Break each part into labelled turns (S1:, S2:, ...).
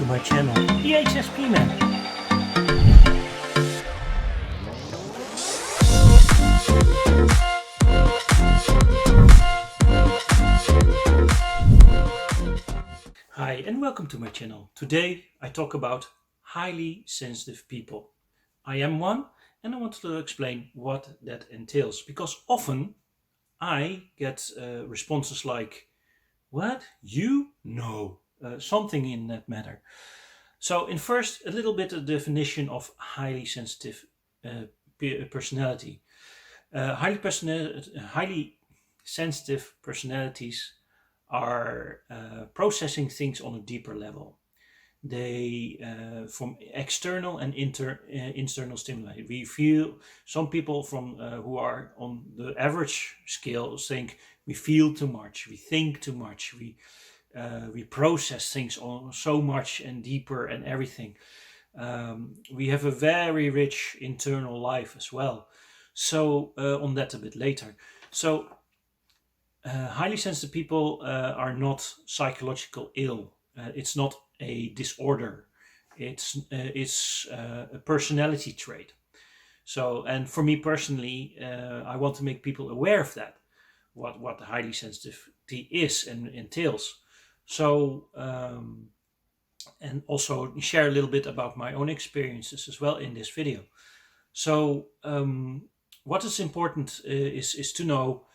S1: to my channel, The HSP Man. Hi and welcome to my channel. Today I talk about highly sensitive people. I am one and I want to explain what that entails, because often I get responses like, what? You? No. Something in that matter. So in first, a little bit of definition of highly sensitive personality. Highly sensitive personalities are processing things on a deeper level. They from external and internal stimuli. We feel some people from who are on the average scale think we feel too much, we think too much, we process things on so much and deeper and everything. We have a very rich internal life as well. So on that a bit later. So highly sensitive people are not psychological ill. It's not a disorder. It's a personality trait. So, and for me personally, I want to make people aware of that, what highly sensitivity is and entails. So, and also share a little bit about my own experiences as well in this video. So, what is important is to know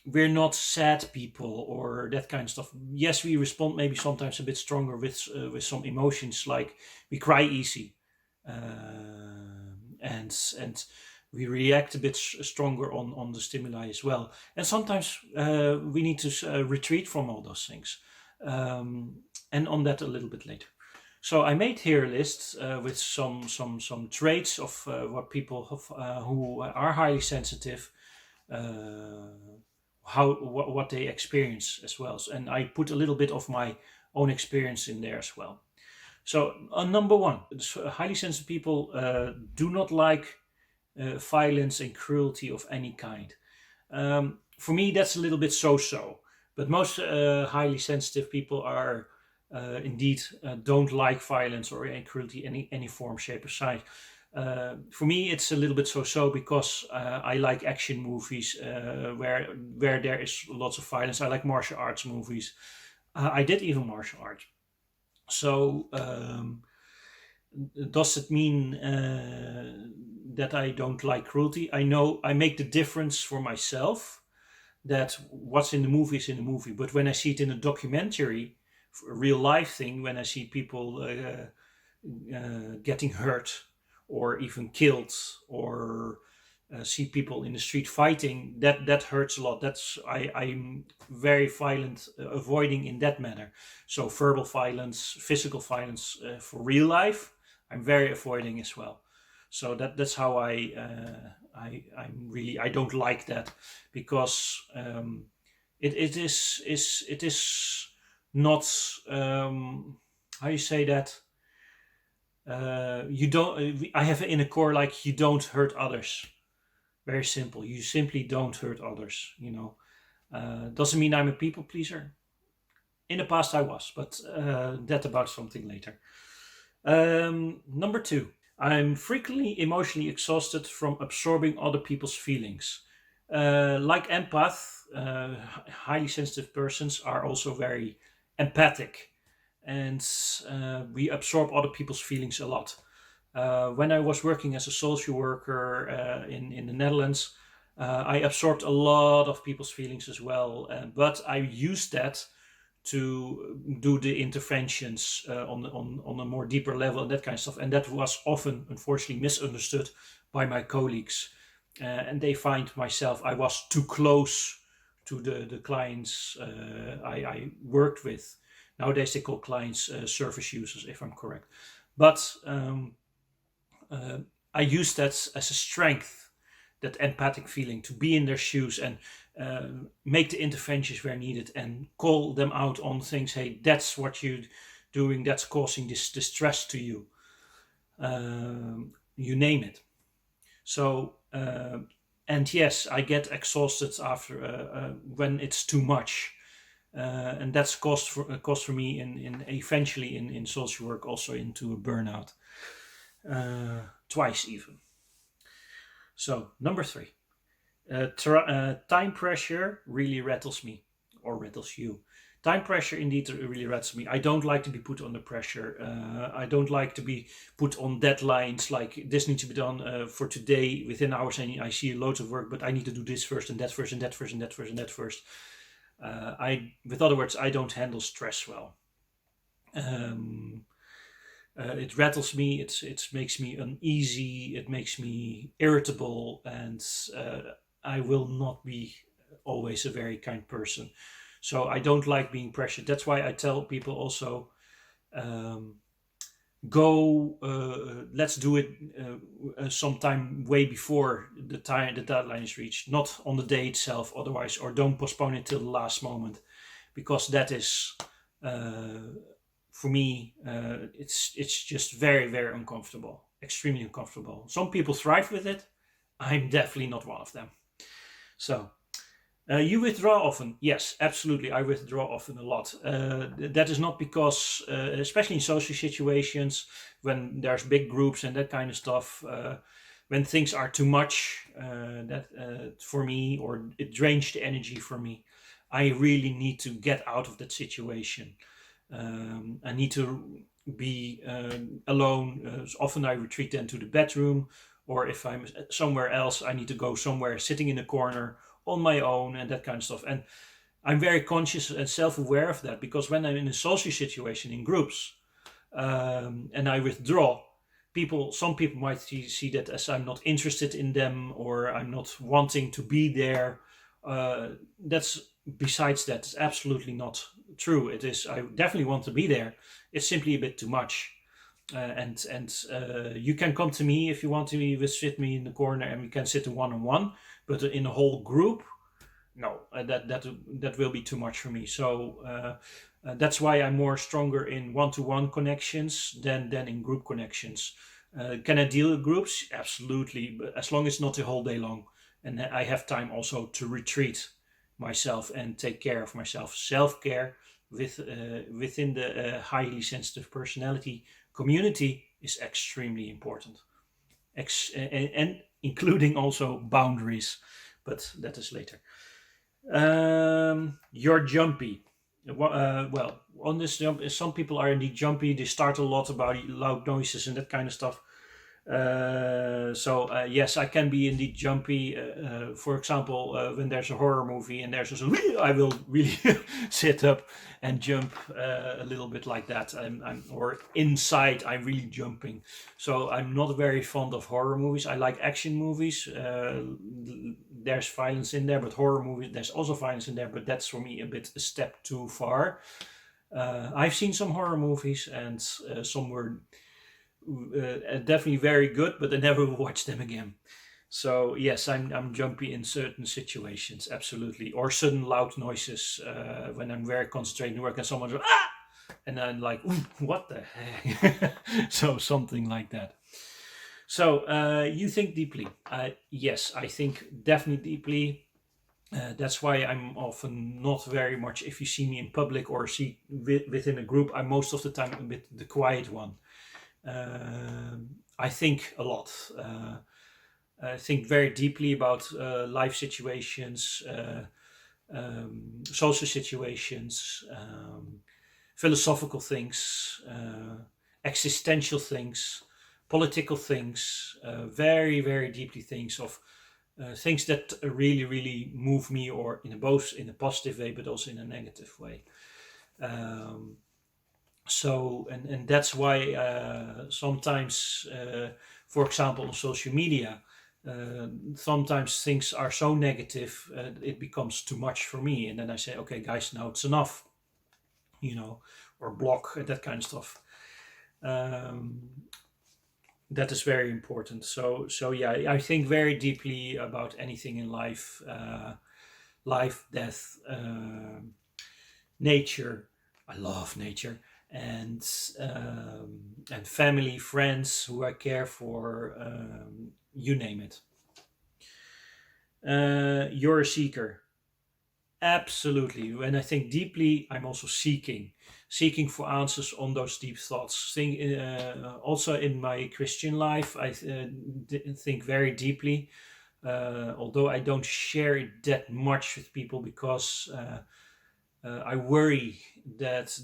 S1: we're not sad people or that kind of stuff. Yes, we respond maybe sometimes a bit stronger with some emotions, like we cry easy, and we react a bit stronger on the stimuli as well. And sometimes we need to retreat from all those things, and on that a little bit later. So I made here a list with some traits of what people have, who are highly sensitive, what they experience as well. And I put a little bit of my own experience in there as well. So number one, highly sensitive people do not like violence and cruelty of any kind. For me, that's a little bit so-so. But most highly sensitive people are indeed don't like violence or cruelty any form, shape, or size. For me, it's a little bit so-so, because I like action movies where there is lots of violence. I like martial arts movies. I did even martial arts. So does it mean that I don't like cruelty? I know I make the difference for myself, that what's in the movie is in the movie. But when I see it in a documentary, a real life thing, when I see people getting hurt or even killed, or see people in the street fighting, that hurts a lot. I'm very violent, avoiding in that manner. So verbal violence, physical violence for real life, I'm very avoiding as well. So that's how I don't like that, because it is not, how you say that, you don't, I have it in a core, like, you don't hurt others. Very simple. You simply don't hurt others, doesn't mean I'm a people pleaser. In the past I was, but that about something later. Number two, I'm frequently emotionally exhausted from absorbing other people's feelings. Like empath, highly sensitive persons are also very empathic, and we absorb other people's feelings a lot. When I was working as a social worker in the Netherlands, I absorbed a lot of people's feelings as well, but I used that to do the interventions on a more deeper level and that kind of stuff. And that was often, unfortunately, misunderstood by my colleagues. And they find I was too close to the clients I worked with. Nowadays they call clients service users, if I'm correct. But I use that as a strength, that empathic feeling, to be in their shoes and make the interventions where needed and call them out on things. Hey, that's what you're doing, that's causing this distress to you. You name it. So, and yes, I get exhausted after when it's too much. and that's cost for me in eventually in social work also into a burnout, twice even. So number 3, time pressure really rattles me, or rattles you. Time pressure indeed really rattles me. I don't like to be put under pressure. I don't like to be put on deadlines like this needs to be done for today within hours, and I see loads of work, but I need to do this first and that first and that first and that first and that first. With other words, I don't handle stress well. Um, it rattles me. It makes me uneasy. It makes me irritable, and I will not be always a very kind person. So I don't like being pressured. That's why I tell people also, um, go. Let's do it sometime way before the deadline is reached, not on the day itself. Otherwise, or don't postpone it till the last moment, because that is. For me, it's just very, very uncomfortable, extremely uncomfortable. Some people thrive with it. I'm definitely not one of them. So, you withdraw often. Yes, absolutely. I withdraw often a lot. That is not because, especially in social situations, when there's big groups and that kind of stuff, when things are too much, that for me, or it drains the energy for me, I really need to get out of that situation. I need to be alone. Often I retreat then to the bedroom, or if I'm somewhere else, I need to go somewhere sitting in a corner on my own and that kind of stuff. And I'm very conscious and self-aware of that, because when I'm in a social situation in groups, and I withdraw, some people might see that as I'm not interested in them, or I'm not wanting to be there. That's besides that, it's absolutely not true. It is, I definitely want to be there. It's simply a bit too much. And you can come to me if you want to visit me in the corner, and we can sit one-on-one. But in a whole group, no, that will be too much for me. So that's why I'm more stronger in one-to-one connections than in group connections. Can I deal with groups? Absolutely, but as long as it's not the whole day long, and I have time also to retreat myself and take care of myself. Self-care within the highly sensitive personality community is extremely important, and including also boundaries, but that is later. You're jumpy. Well, on this jump, some people are indeed jumpy. They start a lot about loud noises and that kind of stuff. So yes, I can be indeed jumpy. For example, when there's a horror movie and there's I will really sit up and jump a little bit like that. Or inside, I'm really jumping. So I'm not very fond of horror movies. I like action movies. There's violence in there, but horror movies, there's also violence in there. But that's for me a bit a step too far. I've seen some horror movies, and some were definitely very good, but I never watched them again. So yes, I'm jumpy in certain situations, absolutely, or sudden loud noises when I'm very concentrating to work, and someone goes, ah, and I'm like, "Ooh, what the heck?" So something like that. So you think deeply? Yes, I think definitely deeply. That's why I'm often not very much. If you see me in public or see within a group, I'm most of the time a bit the quiet one. I think a lot. I think very deeply about life situations, social situations, philosophical things, existential things, political things, very, very deeply things of things that really, really move me, or both in a positive way, but also in a negative way. Um, so and that's why sometimes for example on social media, sometimes things are so negative, it becomes too much for me, and then I say, okay guys, now it's enough, you know, or block that kind of stuff. um, that is very important. So yeah, I think very deeply about anything in life, life, death, nature. I love nature, and family, friends who I care for. You name it. You're a seeker. Absolutely. When I think deeply, I'm also seeking for answers on those deep thoughts. Also in my Christian life, I think very deeply, although I don't share it that much with people because I worry that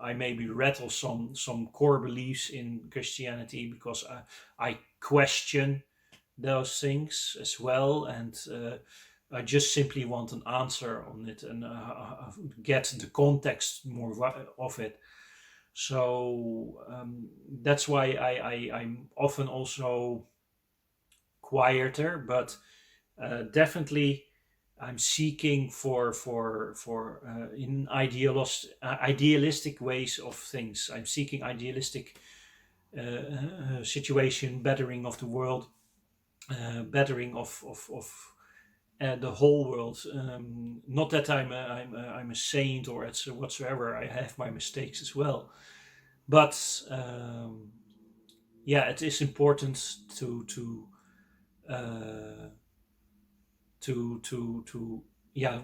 S1: I maybe rattle some core beliefs in Christianity because I question those things as well, and I just simply want an answer on it and get the context more of it. So that's why I'm often also quieter, but definitely I'm seeking for in idealistic ways of things. I'm seeking idealistic situation, bettering of the world, bettering of the whole world. Not that I'm a saint or whatsoever. I have my mistakes as well, but yeah, it is important uh, to yeah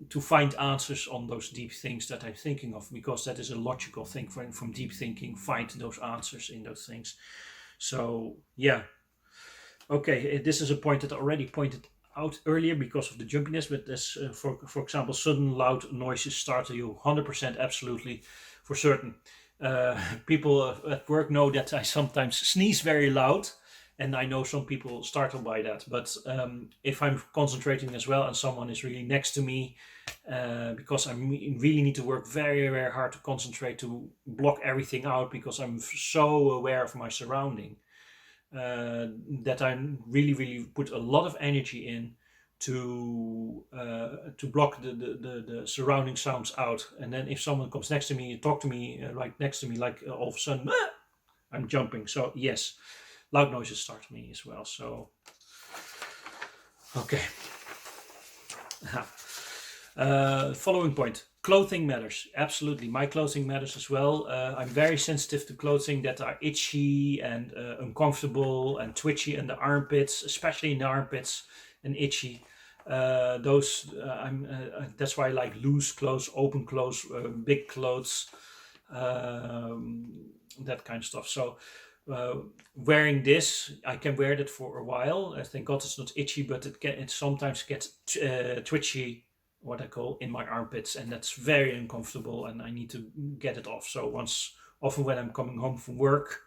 S1: to find answers on those deep things that I'm thinking of, because that is a logical thing from deep thinking. Find those answers in those things. So yeah, okay, this is a point that I already pointed out earlier because of the jumpiness, but this, for example, sudden loud noises startle you 100%, absolutely, for certain. People at work know that I sometimes sneeze very loud, and I know some people startled by that. But if I'm concentrating as well and someone is really next to me, because I really need to work very, very hard to concentrate to block everything out because I'm so aware of my surrounding, that I really, really put a lot of energy in to block the surrounding sounds out. And then if someone comes next to me and talk to me right next to me, like all of a sudden, I'm jumping. So yes, loud noises start me as well. So okay. Following point. Clothing matters. Absolutely. My clothing matters as well. I'm very sensitive to clothing that are itchy and uncomfortable and twitchy in the armpits, especially in the armpits, and itchy. That's why I like loose clothes, open clothes, big clothes, that kind of stuff. So wearing this, I can wear that for a while. Thank God it's not itchy, but it sometimes gets twitchy, what I call, in my armpits, and that's very uncomfortable, and I need to get it off. So often when I'm coming home from work,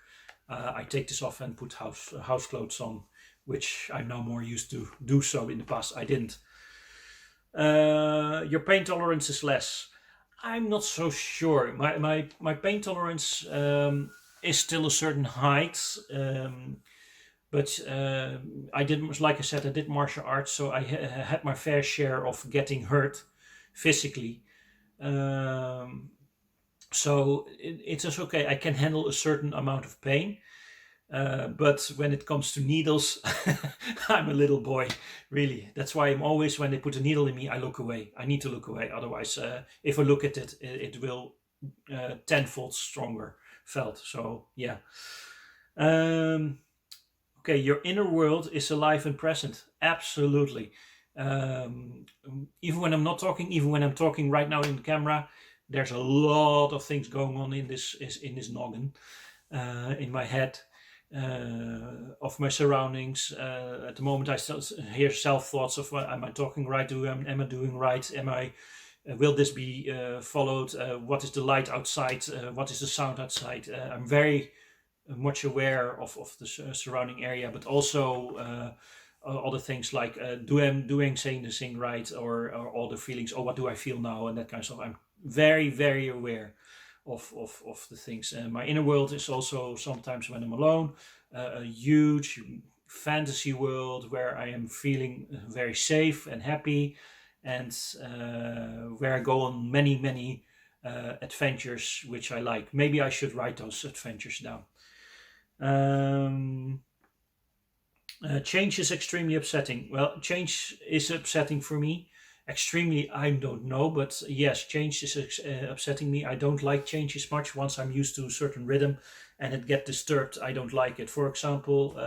S1: I take this off and put house clothes on, which I'm now more used to do. So in the past I didn't. Your pain tolerance is less. I'm not so sure. My pain tolerance is still a certain height. But I did, like I said, I did martial arts, so I had my fair share of getting hurt physically. Um, so it is okay. I can handle a certain amount of pain. But when it comes to needles, I'm a little boy, really. That's why I'm always, when they put a needle in me, I look away. I need to look away. Otherwise, if I look at it, it will tenfold stronger felt. So, yeah. Um, okay, your inner world is alive and present. Absolutely. Um, Even when I'm not talking, even when I'm talking right now in the camera, there's a lot of things going on in this noggin, in my head, of my surroundings. At the moment, I still hear self thoughts of, well, am I talking right? Am I doing right? Am I? Will this be followed? What is the light outside? What is the sound outside? I'm very much aware of the surrounding area, but also other things like doing saying the thing right, or all the feelings. Oh, what do I feel now, and that kind of stuff. I'm very, very aware of the things. And my inner world is also sometimes, when I'm alone, a huge fantasy world where I am feeling very safe and happy, and where I go on many, many adventures which I like. Maybe I should write those adventures down. Um, Change is extremely upsetting. Well, change is upsetting for me. Extremely, I don't know, but yes, change is upsetting me. I don't like changes much. Once I'm used to a certain rhythm and it get disturbed, I don't like it. For example,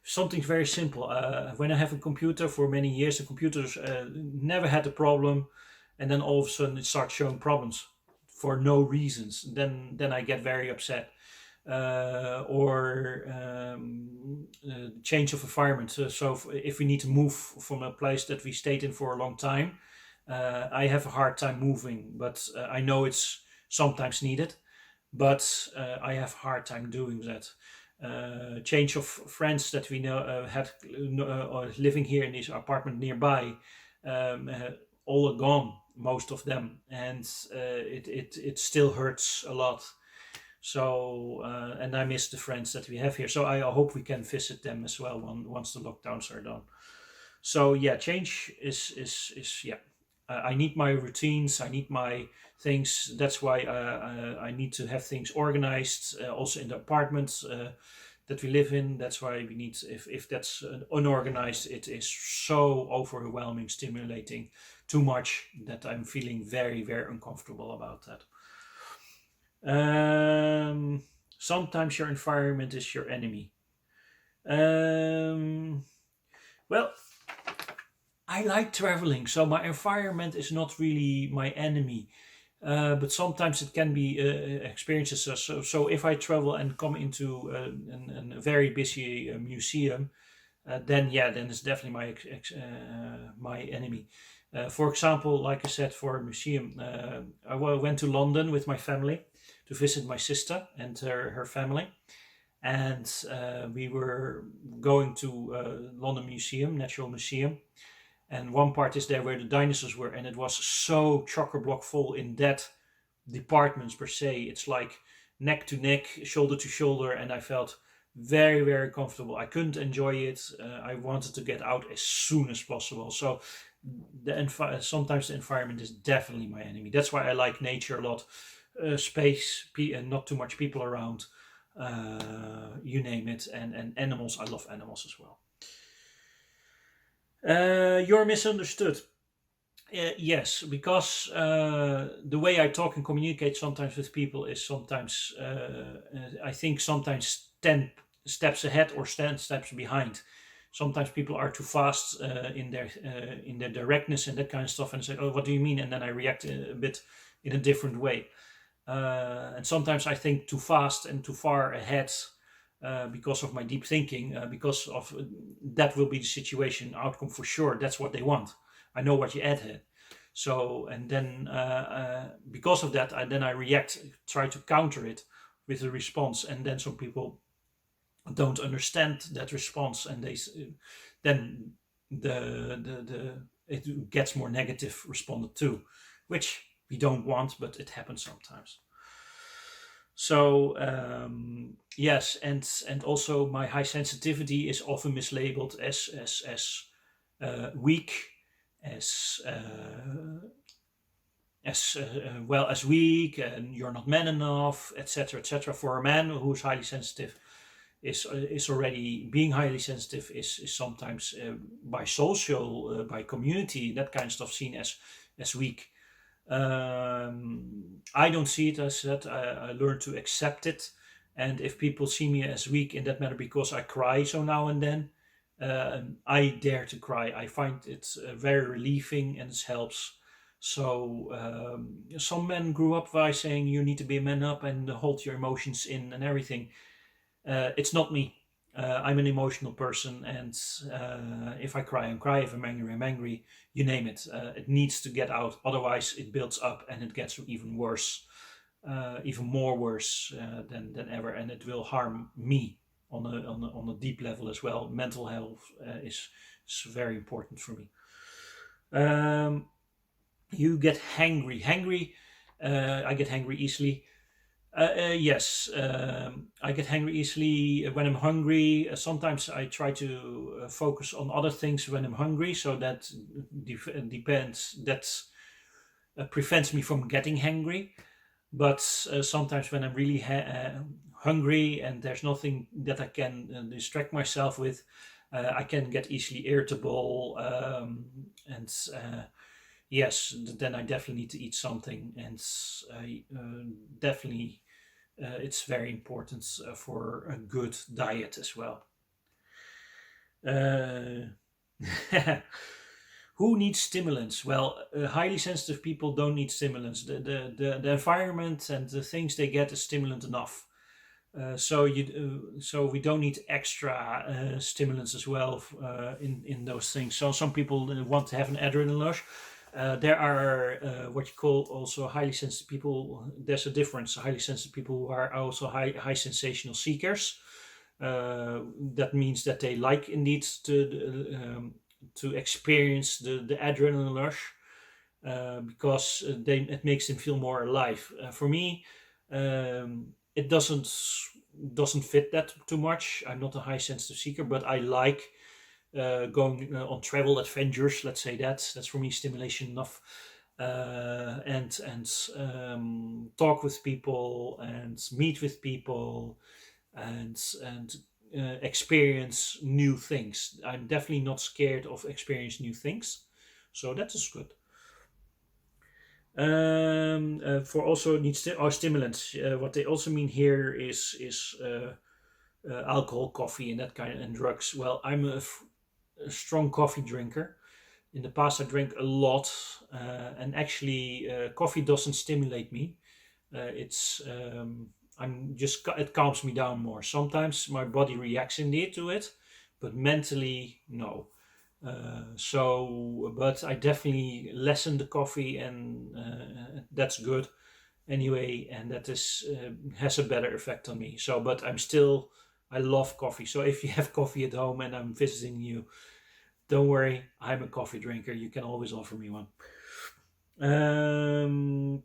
S1: something very simple. When I have a computer for many years, the computers never had a problem, and then all of a sudden it starts showing problems for no reasons. Then I get very upset. Or change of environment. So if we need to move from a place that we stayed in for a long time, I have a hard time moving, but I know it's sometimes needed, but I have a hard time doing that. Change of friends that we know had living here in this apartment nearby, all are gone, most of them, and it still hurts a lot. So and I miss the friends that we have here. So I hope we can visit them as well once the lockdowns are done. So yeah, change is yeah. I need my routines. I need my things. That's why I need to have things organized. Also in the apartment that we live in. That's why we need. If that's unorganized, it is so overwhelming, stimulating, too much that I'm feeling very very uncomfortable about that. Sometimes your environment is your enemy. Um, well, I like traveling, so my environment is not really my enemy. But sometimes it can be experiences. So if I travel and come into a very busy museum, then yeah, then it's definitely my enemy. For example, like I said, for a museum, went to London with my family to visit my sister and her family, and we were going to London Museum, Natural Museum, and one part is there where the dinosaurs were, and it was so chock-a-block full in that departments per se. It's like neck to neck, shoulder to shoulder, and I felt very very comfortable. I couldn't enjoy it. I wanted to get out as soon as possible. So sometimes the environment is definitely my enemy. That's why I like nature a lot. Space and not too much people around. You name it, and animals. I love animals as well. You're misunderstood. Yes, because the way I talk and communicate sometimes with people is sometimes, I think, sometimes 10 steps ahead or 10 steps behind. Sometimes people are too fast in their directness and that kind of stuff, and say, "Oh, what do you mean?" And then I react a bit in a different way. And sometimes I think too fast and too far ahead because of my deep thinking, because of that will be the situation outcome for sure. That's what they want. I know what you add here. So, and then because of that, I react, try to counter it with a response, and then some people don't understand that response, and then the it gets more negative responded to, which we don't want, but it happens sometimes. So yes, and also my high sensitivity is often mislabeled as weak, as well as weak, and you're not man enough, etc., etc. For a man who's highly sensitive, is already being highly sensitive is sometimes by social, by community, that kind of stuff seen as weak. I don't see it as that. I learned to accept it, and if people see me as weak in that matter because I cry so now and then, I dare to cry. I find it very relieving and it helps. So some men grew up by saying you need to be a man up and hold your emotions in and everything. It's not me. I'm an emotional person, and if I cry, I'm cry. If I'm angry, I'm angry. You name it. It needs to get out. Otherwise, it builds up and it gets even worse, even more worse than ever, and it will harm me on a deep level as well. Mental health is very important for me. Um, you get hangry. Hangry. I get hangry easily. Yes, I get hungry easily when I'm hungry. Sometimes I try to focus on other things when I'm hungry, so that depends. That prevents me from getting hungry. But sometimes when I'm really hungry and there's nothing that I can distract myself with, I can get easily irritable and yes, then I definitely need to eat something, and I definitely it's very important for a good diet as well. Uh, who needs stimulants? Well, highly sensitive people don't need stimulants. The environment and the things they get is stimulant enough. So we don't need extra stimulants as well in those things. So some people want to have an adrenaline rush. There are what you call also highly sensitive people. There's a difference. Highly sensitive people who are also high sensational seekers. That means that they like indeed to experience the adrenaline rush because it makes them feel more alive. For me, it doesn't fit that too much. I'm not a high sensitive seeker, but I like going on travel adventures. Let's say that's for me stimulation enough. And talk with people and meet with people and experience new things. I'm definitely not scared of experience new things, so that is good. For also needs or stimulants. What they also mean here is alcohol, coffee, and that kind and drugs. Well, I'm a strong coffee drinker. In the past, I drank a lot, and actually, coffee doesn't stimulate me. It's I'm just it calms me down more. Sometimes my body reacts indeed to it, but mentally, no. But I definitely lessen the coffee, and that's good anyway, and that is has a better effect on me. So, but I love coffee. So if you have coffee at home and I'm visiting you, don't worry, I'm a coffee drinker. You can always offer me one. Um,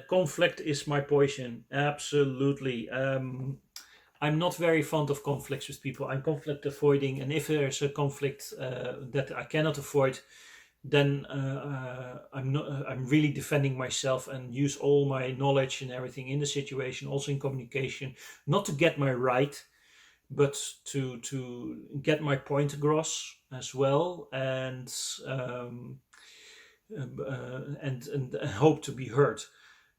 S1: conflict is my poison. Absolutely. I'm not very fond of conflicts with people. I'm conflict avoiding, and if there's a conflict that I cannot avoid, then I'm not. I'm really defending myself and use all my knowledge and everything in the situation, also in communication, not to get my right, but to get my point across as well, um, and hope to be heard.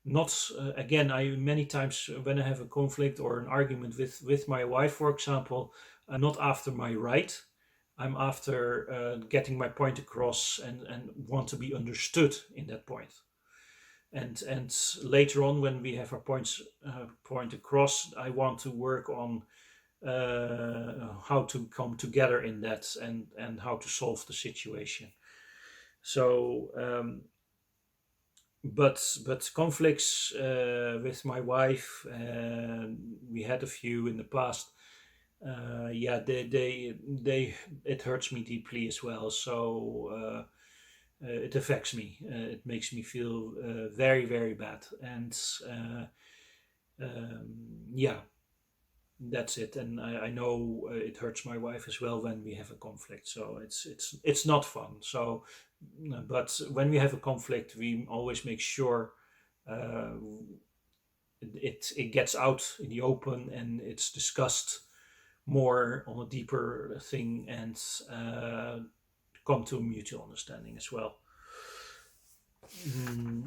S1: Not again. I many times when I have a conflict or an argument with my wife, for example, I'm not after my right. I'm after getting my point across and want to be understood in that point. And later on, when we have our point across, I want to work on how to come together in that and how to solve the situation. So, but conflicts with my wife, we had a few in the past. Yeah, they it hurts me deeply as well. So it affects me. It makes me feel very very bad, and yeah, that's it. And I know it hurts my wife as well when we have a conflict. So it's not fun. So, but when we have a conflict, we always make sure uh, it gets out in the open and it's discussed more on a deeper thing and come to a mutual understanding as well.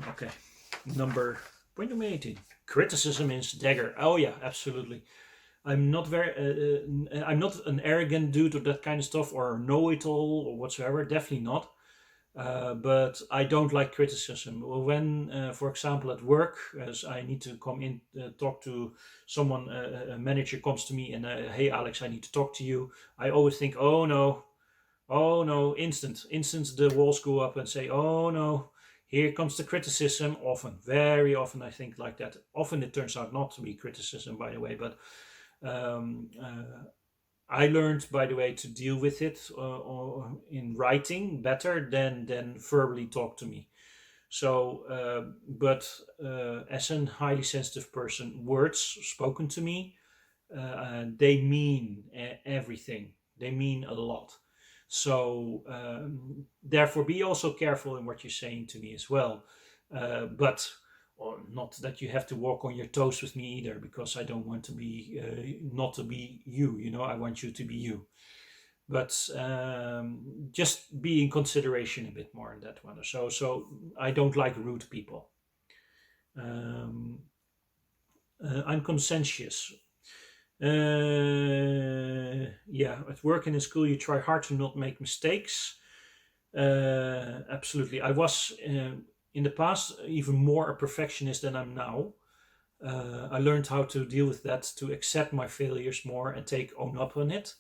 S1: Okay, number point number 18. Criticism is dagger. Oh yeah, absolutely. I'm not an arrogant dude or that kind of stuff or know it all or whatsoever. Definitely not. But I don't like criticism. When, for example, at work, as I need to come in, talk to someone, a manager comes to me and, hey, Alex, I need to talk to you. I always think, oh no, instant, the walls go up and say, oh no, here comes the criticism. Often, very often, I think like that. Often it turns out not to be criticism, by the way, but um, I learned, by the way, to deal with it or in writing better than verbally talk to me. So, but as a highly sensitive person, words spoken to me, they mean everything. They mean a lot. So, therefore, be also careful in what you're saying to me as well. But or not that you have to walk on your toes with me either, because I don't want to be not to be you. You know, I want you to be you. but just be in consideration a bit more in that one. So I don't like rude people. Um, I'm conscientious. Yeah, at work and in school, you try hard to not make mistakes. Absolutely. I was in the past even more a perfectionist than I'm now. I learned how to deal with that, to accept my failures more and take own up on it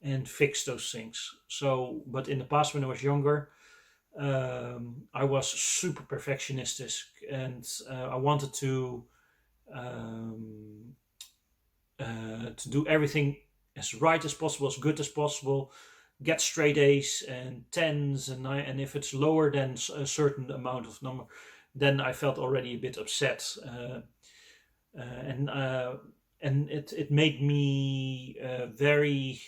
S1: and fix those things. So, but in the past, when I was younger, I was super perfectionistic, and I wanted um, to do everything as right as possible, as good as possible, get straight A's and tens, and if it's lower than a certain amount of number, then I felt already a bit upset, and it made me very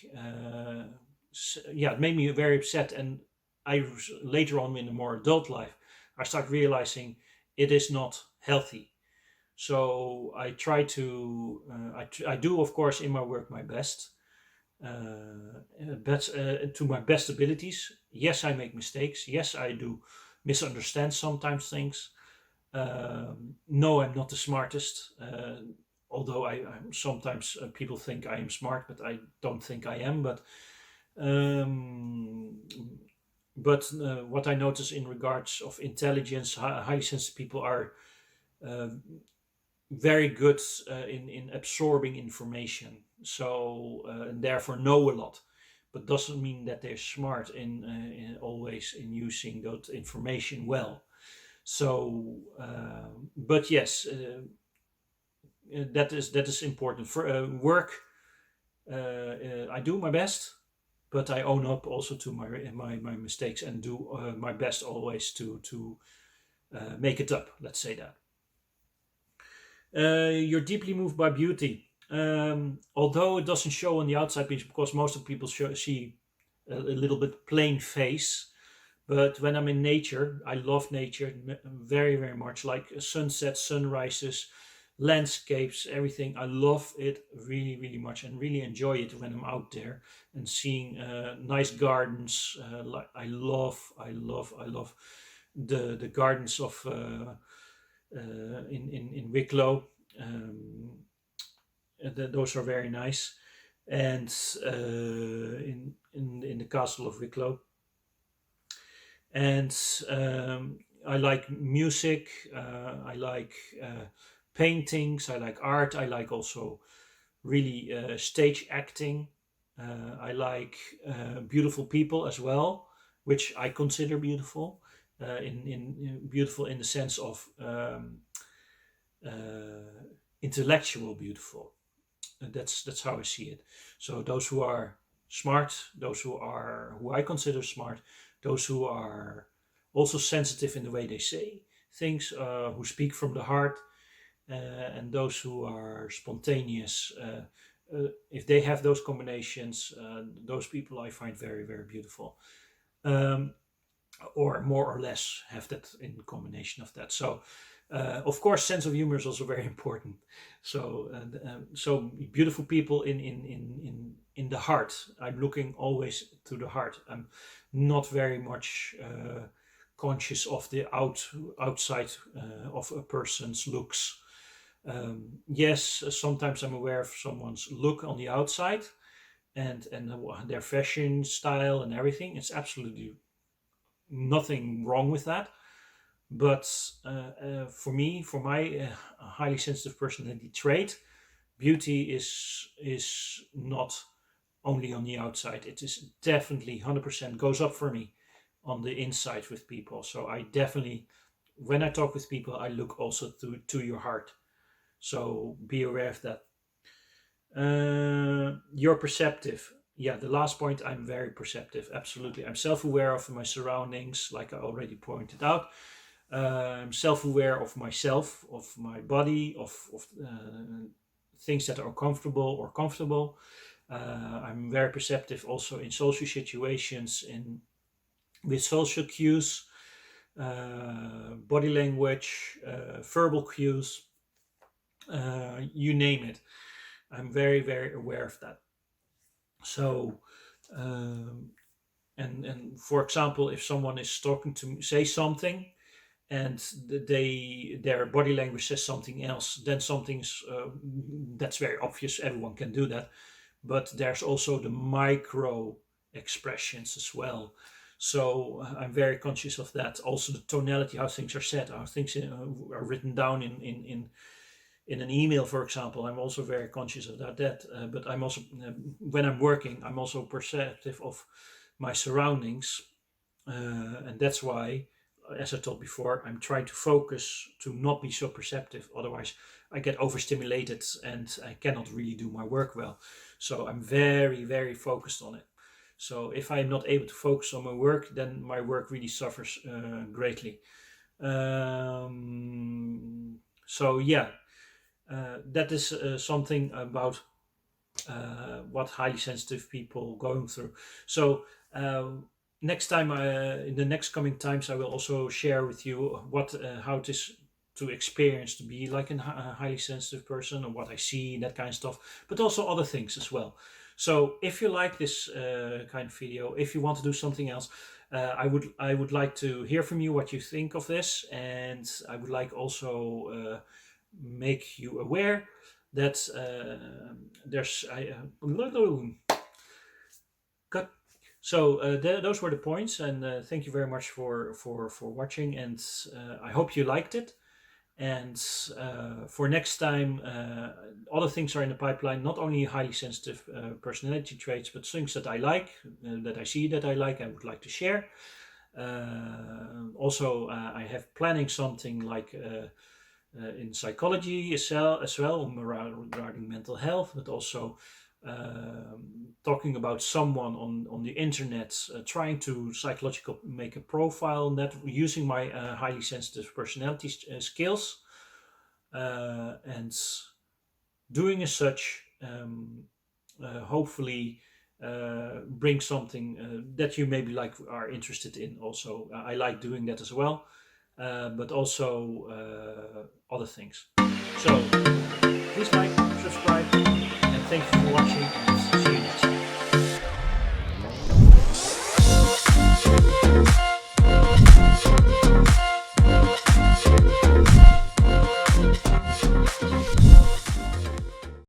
S1: yeah, it made me very upset. And I later on in a more adult life, I start realizing it is not healthy. So I try to I do, of course, in my work my best, to my best abilities. Yes, I make mistakes. Yes, I do misunderstand sometimes things. No, I'm not the smartest. Although I'm sometimes people think I am smart, but I don't think I am. Um, but what I notice in regards of intelligence, highly sensitive people are uh, very good in absorbing information. So and therefore know a lot, but doesn't mean that they're smart in always in using that information well. So, but yes, that is important for work. I do my best, but I own up also to my mistakes and do my best always to make it up. Let's say that. You're deeply moved by beauty. Although it doesn't show on the outside, because most of people see a little bit plain face. But when I'm in nature, I love nature very, very much, like sunsets, sunrises, landscapes, everything. I love it really, really much and really enjoy it when I'm out there and seeing nice gardens. Like I love the gardens of in Wicklow. Um, those are very nice, and in the castle of Wicklow. And I like music. I like paintings. I like art. I like also really stage acting. I like beautiful people as well, which I consider beautiful. In beautiful in the sense of uh, intellectual beautiful. That's how I see it. So those who are smart, those who I consider smart, those who are also sensitive in the way they say things, who speak from the heart, and those who are spontaneous. If they have those combinations, those people I find very, very beautiful. Um, or more or less have that in combination of that. So, of course, sense of humor is also very important. So, so beautiful people in the heart. I'm looking always to the heart. I'm not very much conscious of the outside of a person's looks. Yes, sometimes I'm aware of someone's look on the outside and their fashion style and everything. It's absolutely nothing wrong with that. But for me, for my highly sensitive personality trait, beauty is not only on the outside. It is definitely 100% goes up for me on the inside with people. So I definitely, when I talk with people, I look also to your heart. So be aware of that. You're perceptive. Yeah, the last point, I'm very perceptive. Absolutely. I'm self aware of my surroundings, like I already pointed out. I'm self aware of myself, of my body, of things that are uncomfortable or comfortable. I'm very perceptive also in social situations, in with social cues, body language, verbal cues, you name it. I'm very, very aware of that. So Um, and for example, if someone is talking to me, say something, and their body language says something else, then something's that's very obvious. Everyone can do that, but there's also the micro expressions as well. So I'm very conscious of that. Also, the tonality, how things are said, how things are written down in an email, for example. I'm also very conscious of that. But I'm also, when I'm working, I'm also perceptive of my surroundings, and that's why, as I told before, I'm trying to focus to not be so perceptive. Otherwise, I get overstimulated and I cannot really do my work well. So I'm very, very focused on it. So if I'm not able to focus on my work, then my work really suffers greatly. So yeah, that is something about what highly sensitive people going through. So next time, in the next coming times, I will also share with you what how it is to experience to be like a highly sensitive person, and what I see, that kind of stuff, but also other things as well. So if you like this kind of video, if you want to do something else, I would like to hear from you what you think of this, and I would like also make you aware that there's cut. So those were the points, and thank you very much for watching, and I hope you liked it. And for next time, other things are in the pipeline, not only highly sensitive personality traits, but things that I like, that I see that I like, I would like to share. Also, I have planning something like in psychology as well regarding mental health, but also talking about someone on the internet trying to psychological make a profile on that using my highly sensitive personality skills, and doing as such, hopefully bring something that you maybe like are interested in. Also, I like doing that as well, but also other things. So please like, subscribe, and thank you for watching.